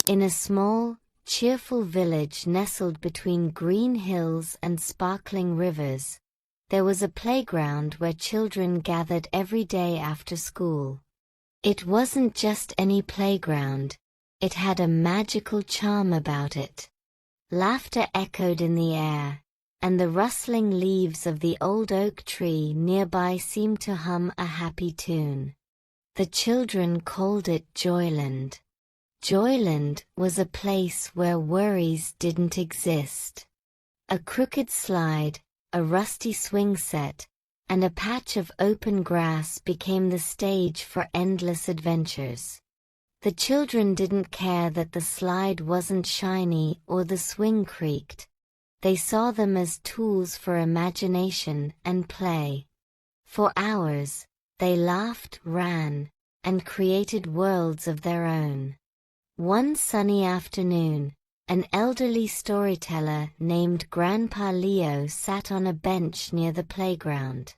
In a small, cheerful village nestled between green hills and sparkling rivers, there was a playground where children gathered every day after school. It wasn't just any playground, it had a magical charm about it. Laughter echoed in the air, and the rustling leaves of the old oak tree nearby seemed to hum a happy tune. The children called it Joyland. Joyland was a place where worries didn't exist. A crooked slide, a rusty swing set, and a patch of open grass became the stage for endless adventures. The children didn't care that the slide wasn't shiny or the swing creaked. They saw them as tools for imagination and play. For hours, they laughed, ran, and created worlds of their own. One sunny afternoon, an elderly storyteller named Grandpa Leo sat on a bench near the playground.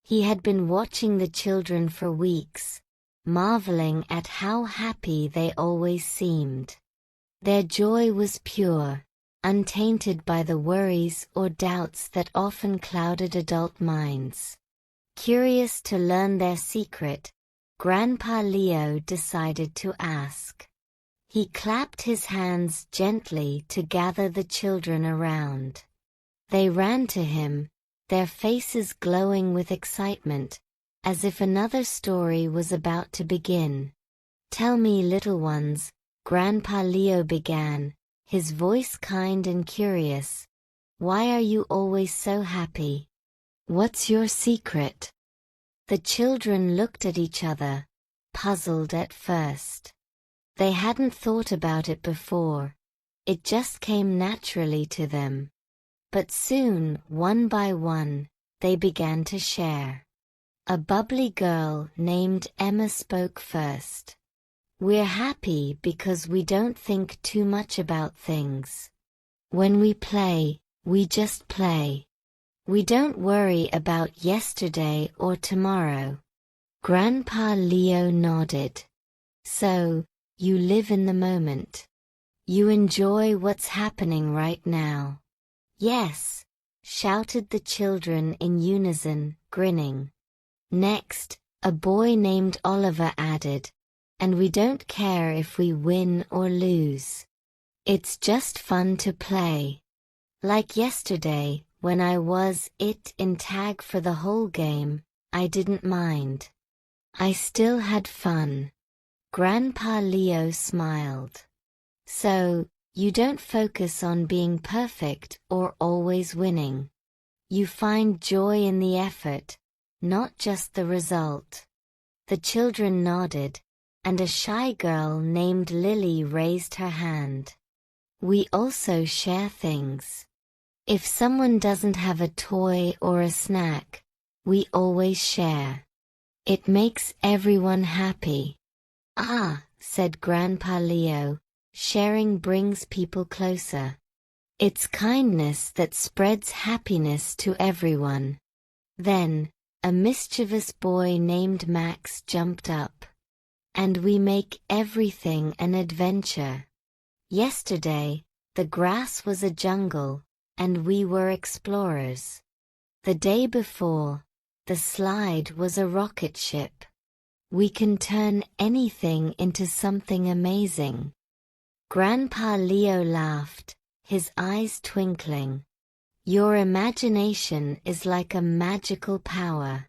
He had been watching the children for weeks, marveling at how happy they always seemed. Their joy was pure, untainted by the worries or doubts that often clouded adult minds. Curious to learn their secret, Grandpa Leo decided to ask. He clapped his hands gently to gather the children around. They ran to him, their faces glowing with excitement, as if another story was about to begin. "Tell me, little ones," Grandpa Leo began, his voice kind and curious. "Why are you always so happy? What's your secret?" The children looked at each other, puzzled at first. They hadn't thought about it before. It just came naturally to them. But soon, one by one, they began to share. A bubbly girl named Emma spoke first. "We're happy because we don't think too much about things. When we play, we just play. We don't worry about yesterday or tomorrow." Grandpa Leo nodded. "So, you live in the moment. You enjoy what's happening right now." "Yes," shouted the children in unison, grinning. Next, a boy named Oliver added, "And we don't care if we win or lose. It's just fun to play. Like yesterday, when I was in tag for the whole game, I didn't mind. I still had fun." Grandpa Leo smiled. "So, you don't focus on being perfect or always winning. You find joy in the effort, not just the result." The children nodded, and a shy girl named Lily raised her hand. "We also share things. If someone doesn't have a toy or a snack, we always share. It makes everyone happy." "Ah," said Grandpa Leo, "sharing brings people closer. It's kindness that spreads happiness to everyone." Then, a mischievous boy named Max jumped up. "And we make everything an adventure. Yesterday, the grass was a jungle, and we were explorers. The day before, the slide was a rocket ship. We can turn anything into something amazing." Grandpa Leo laughed, his eyes twinkling. "Your imagination is like a magical power.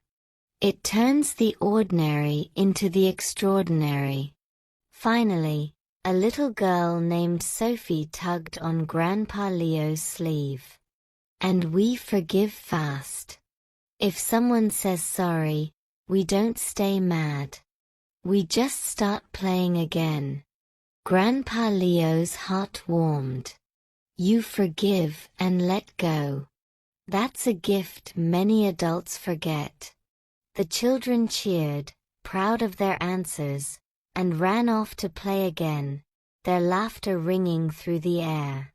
It turns the ordinary into the extraordinary." Finally, a little girl named Sophie tugged on Grandpa Leo's sleeve. "And we forgive fast. If someone says sorry, we don't stay mad. We just start playing again." Grandpa Leo's heart warmed. "You forgive and let go. That's a gift many adults forget." The children cheered, proud of their answers, and ran off to play again, their laughter ringing through the air.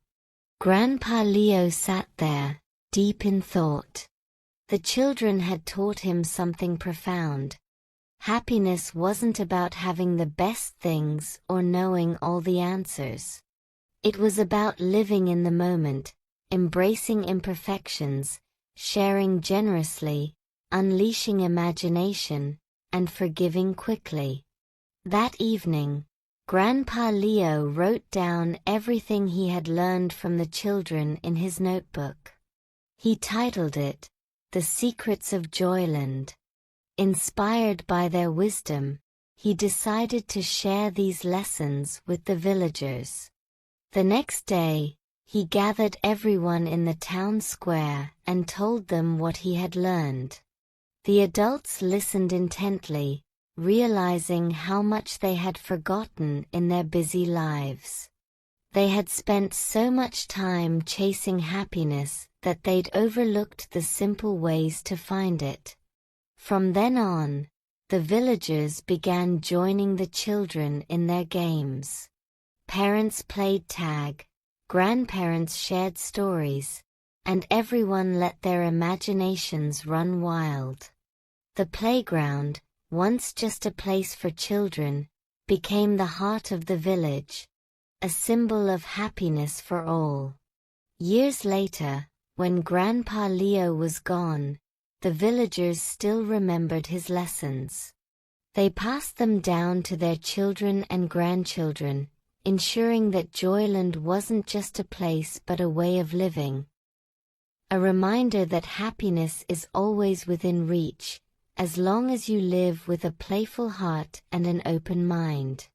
Grandpa Leo sat there, deep in thought. The children had taught him something profound. Happiness wasn't about having the best things or knowing all the answers. It was about living in the moment, embracing imperfections, sharing generously, unleashing imagination, and forgiving quickly. That evening, Grandpa Leo wrote down everything he had learned from the children in his notebook. He titled it, The Secrets of Joyland. Inspired by their wisdom, he decided to share these lessons with the villagers. The next day, he gathered everyone in the town square and told them what he had learned. The adults listened intently, realizing how much they had forgotten in their busy lives. They had spent so much time chasing happiness that they'd overlooked the simple ways to find it. From then on, the villagers began joining the children in their games. Parents played tag, grandparents shared stories, and everyone let their imaginations run wild. The playground, once just a place for children, became the heart of the village, a symbol of happiness for all. Years later, when Grandpa Leo was gone, the villagers still remembered his lessons. They passed them down to their children and grandchildren, ensuring that Joyland wasn't just a place but a way of living. A reminder that happiness is always within reach, as long as you live with a playful heart and an open mind.